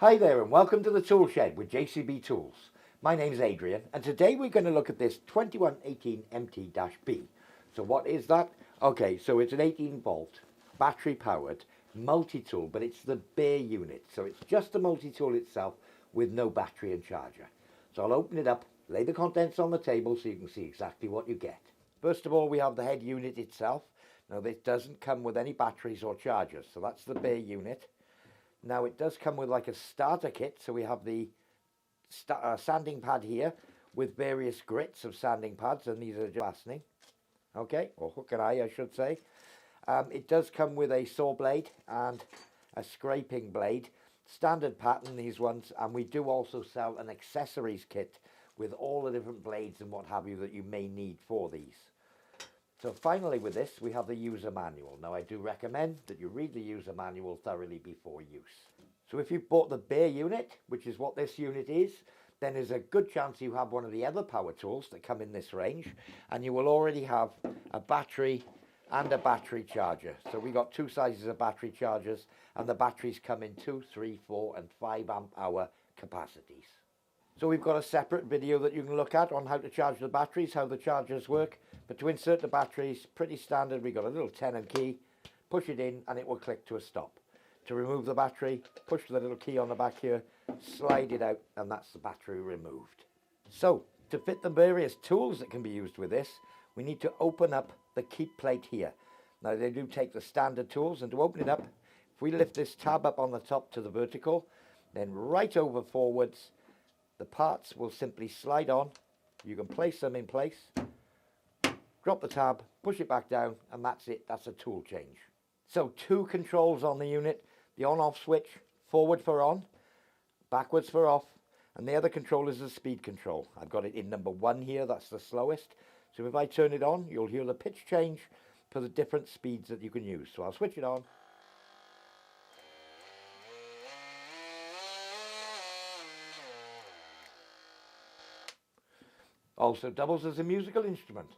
Hi there and welcome to the Tool Shed with JCB Tools. My name's Adrian and today we're going to look at this 2118MT-B. So what is that? Okay, so it's an 18 volt battery powered multi-tool, but it's the bare unit. So it's just the multi-tool itself with no battery and charger. So I'll open it up, lay the contents on the table so you can see exactly what you get. First of all, we have the head unit itself. Now this doesn't come with any batteries or chargers, so that's the bare unit. Now it does come with like a starter kit, so we have the sanding pad here with various grits of sanding pads, and these are just fastening, okay, or hook and eye I should say. It does come with a saw blade and a scraping blade, standard pattern these ones, and we do also sell an accessories kit with all the different blades and what have you that you may need for these. So finally with this we have the user manual. Now I do recommend that you read the user manual thoroughly before use. So if you've bought the bare unit, which is what this unit is, then there's a good chance you have one of the other power tools that come in this range, and you will already have a battery and a battery charger. So we got two sizes of battery chargers, and the batteries come in 2, 3, 4 and 5 amp hour capacities. So we've got a separate video that you can look at on how to charge the batteries, how the chargers work. But to insert the batteries, pretty standard. We've got a little tenon key, push it in and it will click to a stop. To remove the battery, push the little key on the back here, slide it out, and that's the battery removed. So to fit the various tools that can be used with this, we need to open up the keep plate here. Now they do take the standard tools, and to open it up, if we lift this tab up on the top to the vertical, then right over forwards, the parts will simply slide on. You can place them in place, drop the tab, push it back down, and that's it. That's a tool change. So two controls on the unit, the on-off switch, forward for on, backwards for off, and the other control is the speed control. I've got it in number 1 here, that's the slowest. So if I turn it on, you'll hear the pitch change for the different speeds that you can use. So I'll switch it on. Also doubles as a musical instrument.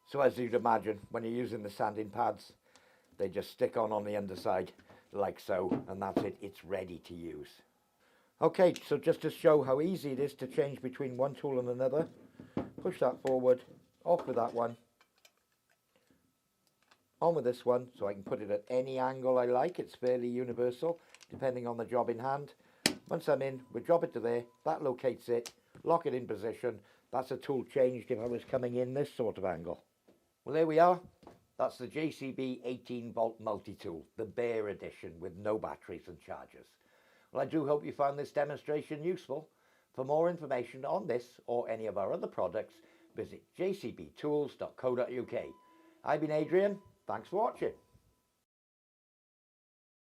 So as you'd imagine, when you're using the sanding pads, they just stick on the underside like so, and that's it, it's ready to use. Okay, so just to show how easy it is to change between one tool and another, push that forward, off with that one, on with this one, so I can put it at any angle I like. It's fairly universal, depending on the job in hand. Once I'm in, we drop it to there, that locates it, lock it in position. That's a tool changed if I was coming in this sort of angle. Well, there we are. That's the JCB 18 volt multi-tool, the bare edition with no batteries and chargers. Well, I do hope you found this demonstration useful. For more information on this or any of our other products, visit jcbtools.co.uk. I've been Adrian. Thanks for watching.